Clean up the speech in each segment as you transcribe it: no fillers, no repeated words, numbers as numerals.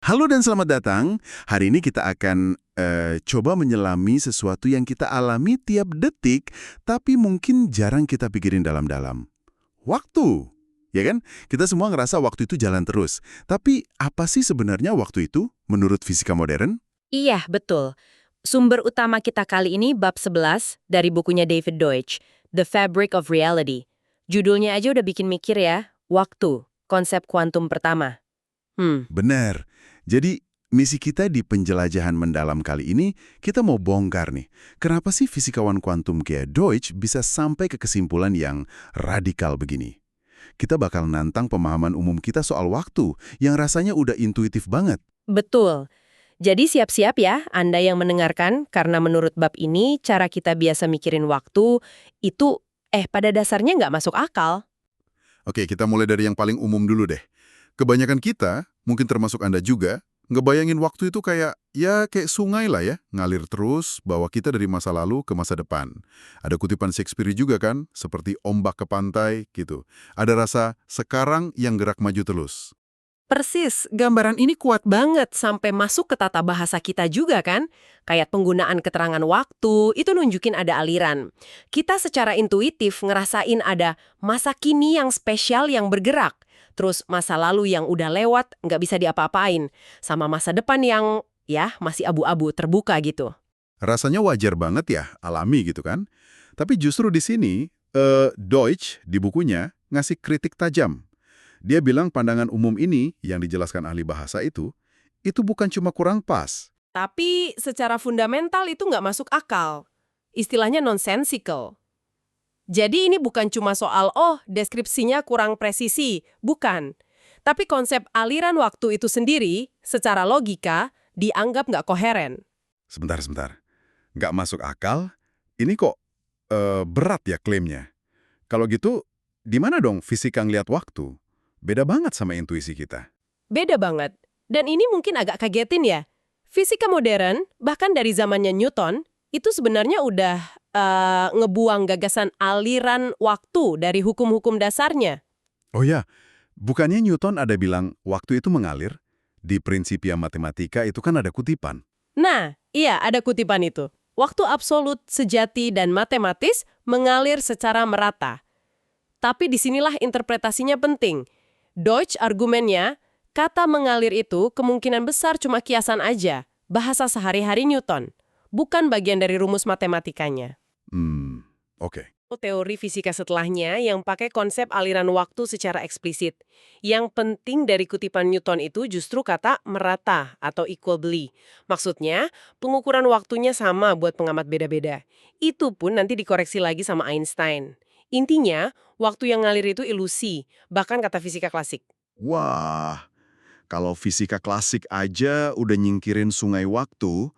Halo dan selamat datang. Hari ini kita akan coba menyelami sesuatu yang kita alami tiap detik, tapi mungkin jarang kita pikirin dalam-dalam. Waktu. Ya kan? Kita semua ngerasa waktu itu jalan terus. Tapi apa sih sebenarnya waktu itu menurut fisika modern? Iya, betul. Sumber utama kita kali ini bab 11 dari bukunya David Deutsch, The Fabric of Reality. Judulnya aja udah bikin mikir ya, waktu, konsep kuantum pertama. Benar. Jadi, misi kita di penjelajahan mendalam kali ini, kita mau bongkar nih. Kenapa sih fisikawan kuantum kayak Deutsch bisa sampai ke kesimpulan yang radikal begini? Kita bakal nantang pemahaman umum kita soal waktu, yang rasanya udah intuitif banget. Betul. Jadi siap-siap ya Anda yang mendengarkan, karena menurut bab ini, cara kita biasa mikirin waktu itu, pada dasarnya nggak masuk akal. Oke, kita mulai dari yang paling umum dulu deh. Kebanyakan kita, mungkin termasuk Anda juga, ngebayangin waktu itu kayak sungai lah ya, ngalir terus, bawa kita dari masa lalu ke masa depan. Ada kutipan Shakespeare juga kan, seperti ombak ke pantai, gitu. Ada rasa sekarang yang gerak maju terus. Persis, gambaran ini kuat banget sampai masuk ke tata bahasa kita juga kan? Kayak penggunaan keterangan waktu, itu nunjukin ada aliran. Kita secara intuitif ngerasain ada masa kini yang spesial yang bergerak. Terus masa lalu yang udah lewat nggak bisa diapa-apain. Sama masa depan yang, ya, masih abu-abu terbuka gitu. Rasanya wajar banget ya, alami gitu kan. Tapi justru di sini, Deutsch di bukunya ngasih kritik tajam. Dia bilang pandangan umum ini, yang dijelaskan ahli bahasa itu bukan cuma kurang pas. Tapi secara fundamental itu nggak masuk akal. Istilahnya nonsensical. Jadi ini bukan cuma soal, deskripsinya kurang presisi. Bukan. Tapi konsep aliran waktu itu sendiri, secara logika, dianggap nggak koheren. Sebentar. Nggak masuk akal? Ini kok berat ya klaimnya? Kalau gitu, di mana dong fisika ngeliat waktu? Beda banget sama intuisi kita. Beda banget. Dan ini mungkin agak kagetin ya. Fisika modern, bahkan dari zamannya Newton, itu sebenarnya udah ngebuang gagasan aliran waktu dari hukum-hukum dasarnya. Oh ya, bukannya Newton ada bilang waktu itu mengalir? Di Principia Mathematica itu kan ada kutipan. Nah, iya ada kutipan itu. Waktu absolut, sejati, dan matematis mengalir secara merata. Tapi disinilah interpretasinya penting. Deutsch argumennya, kata mengalir itu kemungkinan besar cuma kiasan aja, bahasa sehari-hari Newton, bukan bagian dari rumus matematikanya. Oke. Teori fisika setelahnya yang pakai konsep aliran waktu secara eksplisit. Yang penting dari kutipan Newton itu justru kata merata atau equably. Maksudnya, pengukuran waktunya sama buat pengamat beda-beda. Itu pun nanti dikoreksi lagi sama Einstein. Intinya, waktu yang ngalir itu ilusi, bahkan kata fisika klasik. Wah, kalau fisika klasik aja udah nyingkirin sungai waktu,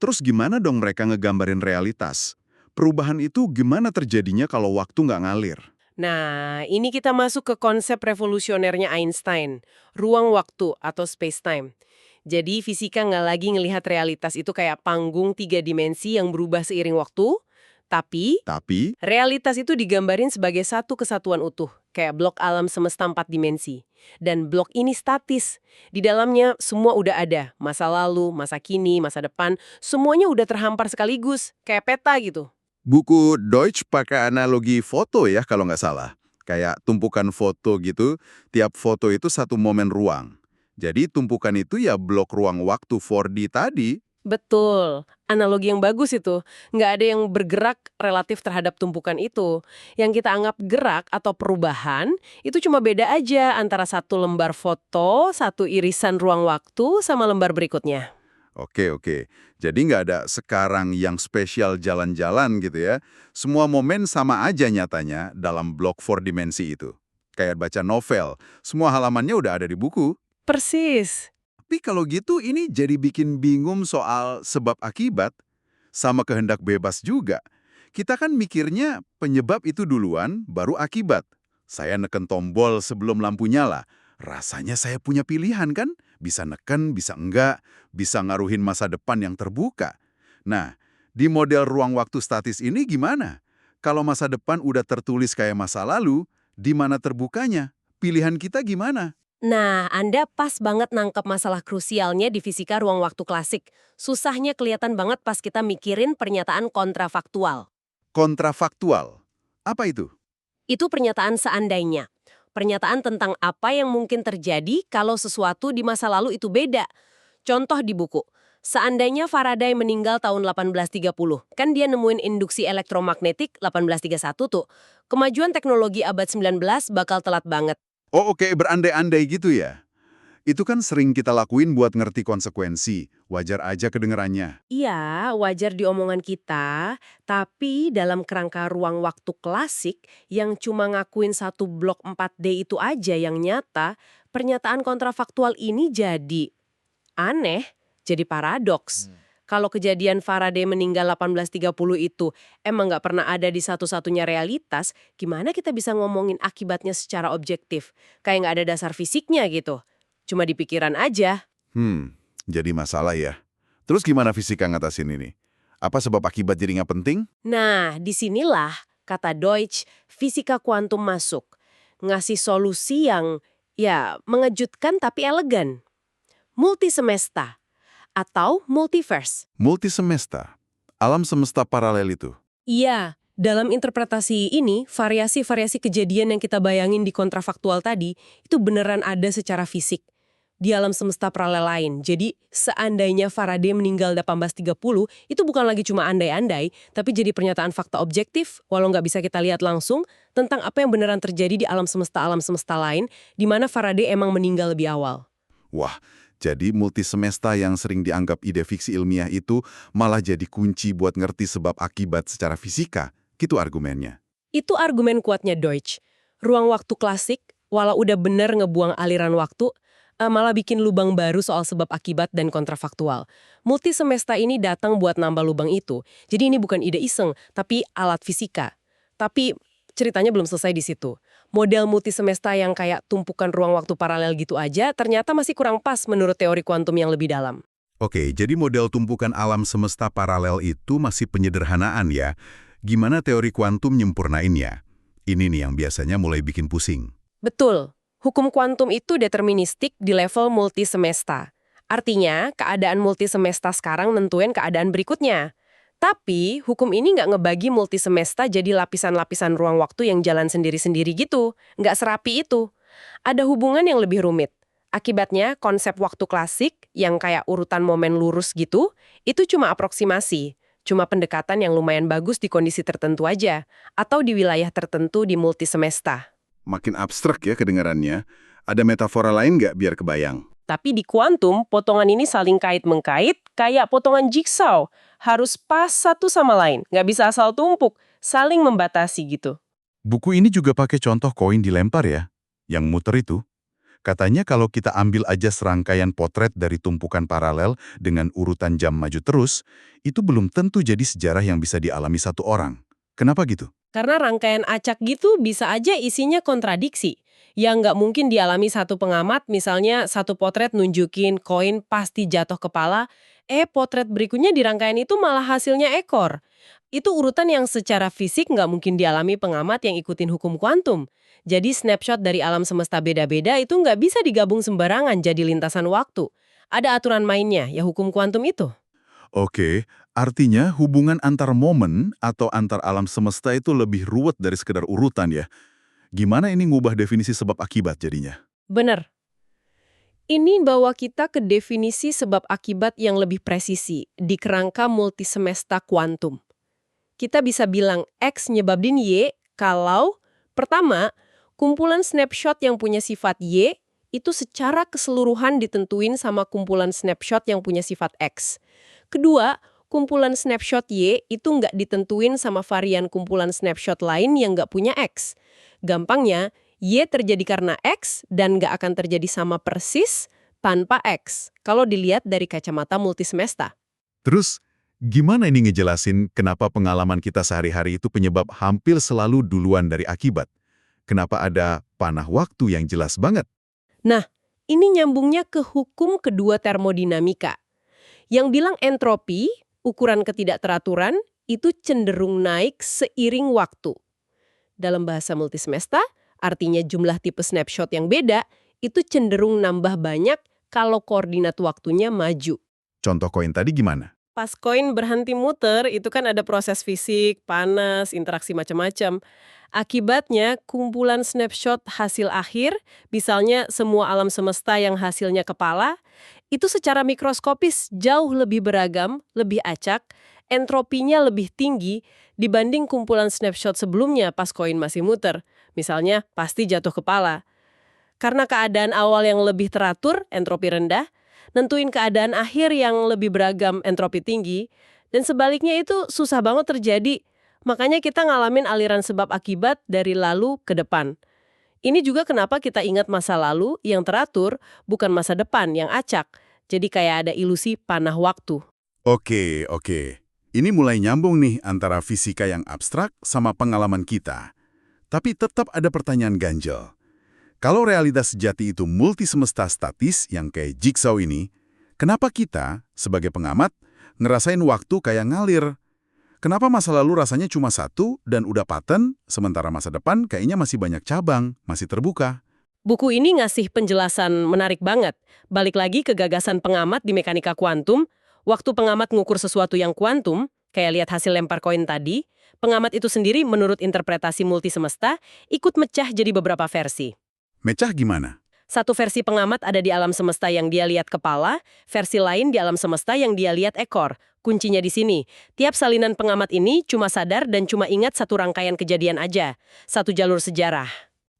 terus gimana dong mereka ngegambarin realitas? Perubahan itu gimana terjadinya kalau waktu nggak ngalir? Nah, ini kita masuk ke konsep revolusionernya Einstein, ruang waktu atau space-time. Jadi fisika nggak lagi ngelihat realitas itu kayak panggung 3 dimensi yang berubah seiring waktu, tapi Tapi, realitas itu digambarin sebagai satu kesatuan utuh, kayak blok alam semesta 4 dimensi. Dan blok ini statis. Di dalamnya semua udah ada, masa lalu, masa kini, masa depan, semuanya udah terhampar sekaligus, kayak peta gitu. buku Deutsch pakai analogi foto ya kalau nggak salah. Kayak tumpukan foto gitu, tiap foto itu satu momen ruang. Jadi tumpukan itu ya blok ruang waktu 4D tadi. Betul, analogi yang bagus itu. Nggak ada yang bergerak relatif terhadap tumpukan itu. Yang kita anggap gerak atau perubahan, itu cuma beda aja antara satu lembar foto, satu irisan ruang waktu, sama lembar berikutnya. Oke. Jadi nggak ada sekarang yang spesial jalan-jalan gitu ya. Semua momen sama aja nyatanya dalam blok 4 dimensi itu. Kayak baca novel, semua halamannya udah ada di buku. Persis. Tapi kalau gitu ini jadi bikin bingung soal sebab akibat, sama kehendak bebas juga. Kita kan mikirnya penyebab itu duluan, baru akibat. Saya neken tombol sebelum lampu nyala. Rasanya saya punya pilihan kan? Bisa neken, bisa enggak, bisa ngaruhin masa depan yang terbuka. Nah, di model ruang waktu statis ini gimana? Kalau masa depan udah tertulis kayak masa lalu, di mana terbukanya? Pilihan kita gimana? Nah, Anda pas banget nangkep masalah krusialnya di fisika ruang waktu klasik. Susahnya kelihatan banget pas kita mikirin pernyataan kontrafaktual. Kontrafaktual. Apa itu? Itu pernyataan seandainya. Pernyataan tentang apa yang mungkin terjadi kalau sesuatu di masa lalu itu beda. Contoh di buku. Seandainya Faraday meninggal tahun 1830, kan dia nemuin induksi elektromagnetik 1831 tuh. Kemajuan teknologi abad 19 bakal telat banget. Oh oke, berandai-andai gitu ya. Itu kan sering kita lakuin buat ngerti konsekuensi. Wajar aja kedengerannya. Iya, wajar di omongan kita, tapi dalam kerangka ruang waktu klasik yang cuma ngakuin satu blok 4D itu aja yang nyata, pernyataan kontrafaktual ini jadi aneh, jadi paradoks. Kalau kejadian Faraday meninggal 1830 itu emang nggak pernah ada di satu-satunya realitas, gimana kita bisa ngomongin akibatnya secara objektif? Kayak nggak ada dasar fisiknya gitu. Cuma di pikiran aja. Jadi masalah ya. Terus gimana fisika ngatasin ini? Apa sebab akibat jadi nggak penting? Nah, disinilah kata Deutsch, fisika kuantum masuk. Ngasih solusi yang, ya, mengejutkan tapi elegan. Multisemesta atau multiverse. Multisemesta. Alam semesta paralel itu. Iya, dalam interpretasi ini, variasi-variasi kejadian yang kita bayangin di kontrafaktual tadi, itu beneran ada secara fisik. Di alam semesta paralel lain. Jadi, seandainya Faraday meninggal 1830, itu bukan lagi cuma andai-andai, tapi jadi pernyataan fakta objektif, walau nggak bisa kita lihat langsung, tentang apa yang beneran terjadi di alam semesta lain, di mana Faraday emang meninggal lebih awal. Wah, jadi multisemesta yang sering dianggap ide fiksi ilmiah itu malah jadi kunci buat ngerti sebab akibat secara fisika. Gitu argumennya. Itu argumen kuatnya Deutsch. Ruang waktu klasik, walau udah bener ngebuang aliran waktu, malah bikin lubang baru soal sebab akibat dan kontrafaktual. Multisemesta ini datang buat nambah lubang itu. Jadi ini bukan ide iseng, tapi alat fisika. Tapi ceritanya belum selesai di situ. Model multisemesta yang kayak tumpukan ruang waktu paralel gitu aja ternyata masih kurang pas menurut teori kuantum yang lebih dalam. Oke, jadi model tumpukan alam semesta paralel itu masih penyederhanaan ya. Gimana teori kuantum nyempurnainnya? Ini nih yang biasanya mulai bikin pusing. Betul. Hukum kuantum itu deterministik di level multisemesta. Artinya, keadaan multisemesta sekarang nentuin keadaan berikutnya. Tapi, hukum ini nggak ngebagi multisemesta jadi lapisan-lapisan ruang waktu yang jalan sendiri-sendiri gitu. Nggak serapi itu. Ada hubungan yang lebih rumit. Akibatnya, konsep waktu klasik, yang kayak urutan momen lurus gitu, itu cuma aproksimasi. Cuma pendekatan yang lumayan bagus di kondisi tertentu aja. Atau di wilayah tertentu di multisemesta. Makin abstrak ya kedengarannya. Ada metafora lain nggak biar kebayang? Tapi di kuantum, potongan ini saling kait-mengkait kayak potongan jigsaw. Harus pas satu sama lain, nggak bisa asal tumpuk, saling membatasi gitu. Buku ini juga pakai contoh koin dilempar ya, yang muter itu. Katanya kalau kita ambil aja serangkaian potret dari tumpukan paralel dengan urutan jam maju terus, itu belum tentu jadi sejarah yang bisa dialami satu orang. Kenapa gitu? Karena rangkaian acak gitu bisa aja isinya kontradiksi. Yang nggak mungkin dialami satu pengamat, misalnya satu potret nunjukin koin pasti jatuh kepala, potret berikutnya di rangkaian itu malah hasilnya ekor. Itu urutan yang secara fisik nggak mungkin dialami pengamat yang ikutin hukum kuantum. Jadi snapshot dari alam semesta beda-beda itu nggak bisa digabung sembarangan jadi lintasan waktu. Ada aturan mainnya, ya hukum kuantum itu. Oke, artinya hubungan antar momen atau antar alam semesta itu lebih ruwet dari sekedar urutan ya. Gimana ini ngubah definisi sebab akibat jadinya? Bener. Ini bawa kita ke definisi sebab akibat yang lebih presisi di kerangka multisemesta kuantum. Kita bisa bilang X nyebabin Y kalau, pertama, kumpulan snapshot yang punya sifat Y itu secara keseluruhan ditentuin sama kumpulan snapshot yang punya sifat X. Kedua, kumpulan snapshot Y itu nggak ditentuin sama varian kumpulan snapshot lain yang nggak punya X. Gampangnya, Y terjadi karena X dan nggak akan terjadi sama persis tanpa X, kalau dilihat dari kacamata multisemesta. Terus, gimana ini ngejelasin kenapa pengalaman kita sehari-hari itu penyebab hampir selalu duluan dari akibat? Kenapa ada panah waktu yang jelas banget? Nah, ini nyambungnya ke hukum kedua termodinamika. Yang bilang entropi, ukuran ketidakteraturan, itu cenderung naik seiring waktu. Dalam bahasa multisemesta, artinya jumlah tipe snapshot yang beda, itu cenderung nambah banyak kalau koordinat waktunya maju. Contoh koin tadi gimana? Pas koin berhenti muter, itu kan ada proses fisik, panas, interaksi macam-macam. Akibatnya, kumpulan snapshot hasil akhir, misalnya semua alam semesta yang hasilnya kepala, itu secara mikroskopis jauh lebih beragam, lebih acak, entropinya lebih tinggi dibanding kumpulan snapshot sebelumnya pas koin masih muter. Misalnya, pasti jatuh kepala. Karena keadaan awal yang lebih teratur, entropi rendah, nentuin keadaan akhir yang lebih beragam, entropi tinggi, dan sebaliknya itu susah banget terjadi. Makanya kita ngalamin aliran sebab akibat dari lalu ke depan. Ini juga kenapa kita ingat masa lalu yang teratur, bukan masa depan yang acak. Jadi kayak ada ilusi panah waktu. Oke, oke. Ini mulai nyambung nih antara fisika yang abstrak sama pengalaman kita. Tapi tetap ada pertanyaan ganjel. Kalau realitas sejati itu multisemesta statis yang kayak jigsaw ini, kenapa kita, sebagai pengamat, ngerasain waktu kayak ngalir? Kenapa masa lalu rasanya cuma satu dan udah paten, sementara masa depan kayaknya masih banyak cabang, masih terbuka? Buku ini ngasih penjelasan menarik banget. Balik lagi ke gagasan pengamat di mekanika kuantum, waktu pengamat ngukur sesuatu yang kuantum, kayak lihat hasil lempar koin tadi, pengamat itu sendiri menurut interpretasi multisemesta, ikut mecah jadi beberapa versi. Mecah gimana? Satu versi pengamat ada di alam semesta yang dia lihat kepala, versi lain di alam semesta yang dia lihat ekor. Kuncinya di sini, tiap salinan pengamat ini cuma sadar dan cuma ingat satu rangkaian kejadian aja, satu jalur sejarah.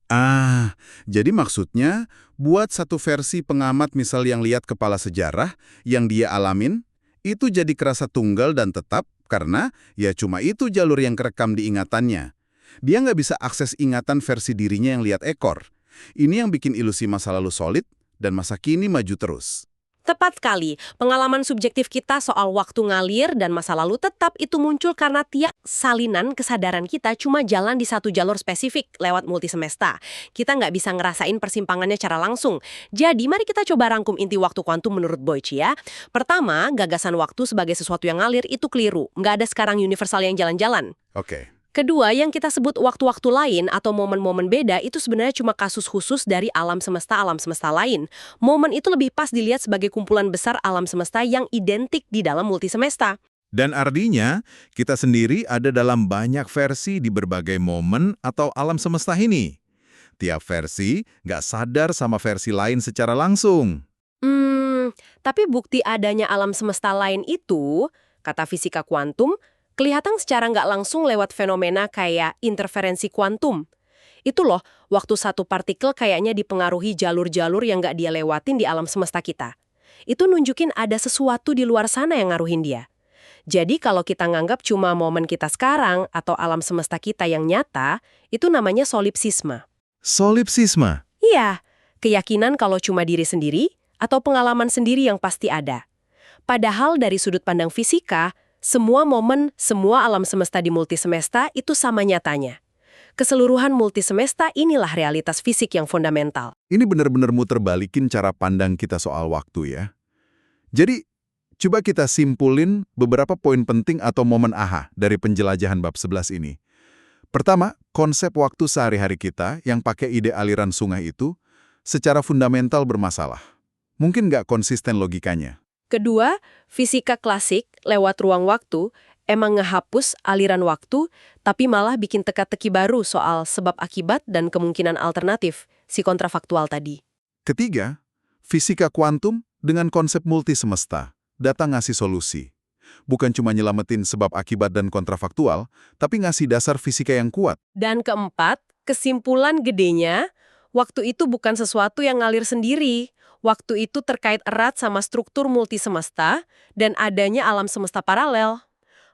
Ah, jadi maksudnya buat satu versi pengamat misal yang lihat kepala sejarah yang dia alamin, itu jadi kerasa tunggal dan tetap karena ya cuma itu jalur yang kerekam di ingatannya. Dia nggak bisa akses ingatan versi dirinya yang lihat ekor. Ini yang bikin ilusi masa lalu solid dan masa kini maju terus. Tepat sekali, pengalaman subjektif kita soal waktu ngalir dan masa lalu tetap itu muncul karena tiap salinan kesadaran kita cuma jalan di satu jalur spesifik lewat multisemesta. Kita nggak bisa ngerasain persimpangannya secara langsung. Jadi, mari kita coba rangkum inti waktu kuantum menurut Boyce ya. Pertama, gagasan waktu sebagai sesuatu yang ngalir itu keliru. Nggak ada sekarang universal yang jalan-jalan. Oke. Kedua, yang kita sebut waktu-waktu lain atau momen-momen beda itu sebenarnya cuma kasus khusus dari alam semesta lain. Momen itu lebih pas dilihat sebagai kumpulan besar alam semesta yang identik di dalam multisemesta. Dan artinya, kita sendiri ada dalam banyak versi di berbagai momen atau alam semesta ini. Tiap versi nggak sadar sama versi lain secara langsung. Tapi bukti adanya alam semesta lain itu, kata fisika kuantum, kelihatan secara nggak langsung lewat fenomena kayak interferensi kuantum. Itu loh, waktu satu partikel kayaknya dipengaruhi jalur-jalur yang nggak dia lewatin di alam semesta kita. Itu nunjukin ada sesuatu di luar sana yang ngaruhin dia. Jadi kalau kita nganggap cuma momen kita sekarang atau alam semesta kita yang nyata, itu namanya solipsisme. Solipsisme. Iya, keyakinan kalau cuma diri sendiri atau pengalaman sendiri yang pasti ada. Padahal dari sudut pandang fisika, semua momen, semua alam semesta di multisemesta itu sama nyatanya. Keseluruhan multisemesta inilah realitas fisik yang fundamental. Ini benar-benar muter balikin cara pandang kita soal waktu ya. Jadi, coba kita simpulin beberapa poin penting atau momen AHA dari penjelajahan bab 11 ini. Pertama, konsep waktu sehari-hari kita yang pakai ide aliran sungai itu secara fundamental bermasalah. Mungkin nggak konsisten logikanya. Kedua, fisika klasik lewat ruang waktu emang ngehapus aliran waktu, tapi malah bikin teka-teki baru soal sebab akibat dan kemungkinan alternatif, si kontrafaktual tadi. Ketiga, fisika kuantum dengan konsep multisemesta datang ngasih solusi. Bukan cuma nyelamatin sebab akibat dan kontrafaktual, tapi ngasih dasar fisika yang kuat. Dan keempat, kesimpulan gedenya, waktu itu bukan sesuatu yang ngalir sendiri. Waktu itu terkait erat sama struktur multisemesta dan adanya alam semesta paralel.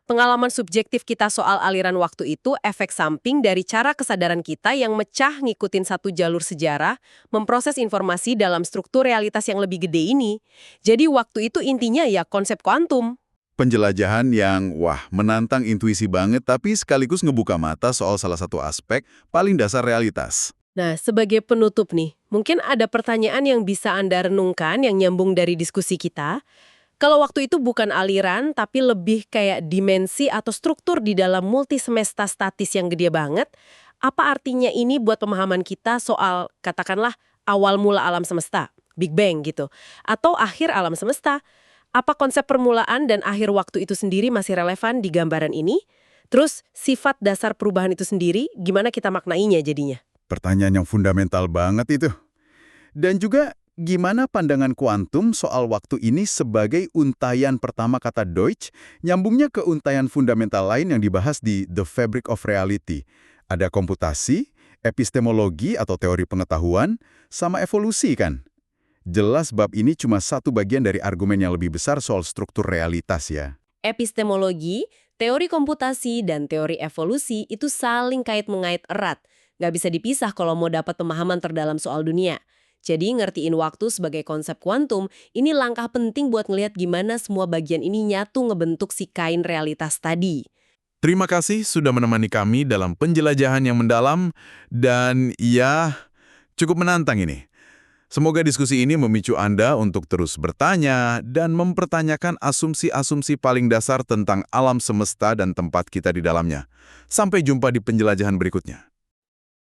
Pengalaman subjektif kita soal aliran waktu itu efek samping dari cara kesadaran kita yang mecah ngikutin satu jalur sejarah, memproses informasi dalam struktur realitas yang lebih gede ini. Jadi waktu itu intinya ya konsep kuantum. Penjelajahan yang, menantang intuisi banget tapi sekaligus ngebuka mata soal salah satu aspek paling dasar realitas. Nah, sebagai penutup nih, mungkin ada pertanyaan yang bisa Anda renungkan yang nyambung dari diskusi kita. Kalau waktu itu bukan aliran, tapi lebih kayak dimensi atau struktur di dalam multisemesta statis yang gede banget, apa artinya ini buat pemahaman kita soal, katakanlah, Awal mula alam semesta, Big Bang gitu. Atau akhir alam semesta. Apa konsep permulaan dan akhir waktu itu sendiri masih relevan di gambaran ini? Terus, sifat dasar perubahan itu sendiri, gimana kita maknainya jadinya? Pertanyaan yang fundamental banget itu. Dan juga, gimana pandangan kuantum soal waktu ini sebagai untayan pertama kata Deutsch, nyambungnya ke untayan fundamental lain yang dibahas di The Fabric of Reality. Ada komputasi, epistemologi atau teori pengetahuan, sama evolusi kan? Jelas bab ini cuma satu bagian dari argumen yang lebih besar soal struktur realitas ya. Epistemologi, teori komputasi, dan teori evolusi itu saling kait-mengait erat. Nggak bisa dipisah kalau mau dapat pemahaman terdalam soal dunia. Jadi ngertiin waktu sebagai konsep kuantum, ini langkah penting buat ngelihat gimana semua bagian ini nyatu ngebentuk si kain realitas tadi. Terima kasih sudah menemani kami dalam penjelajahan yang mendalam dan ya, cukup menantang ini. Semoga diskusi ini memicu Anda untuk terus bertanya dan mempertanyakan asumsi-asumsi paling dasar tentang alam semesta dan tempat kita di dalamnya. Sampai jumpa di penjelajahan berikutnya.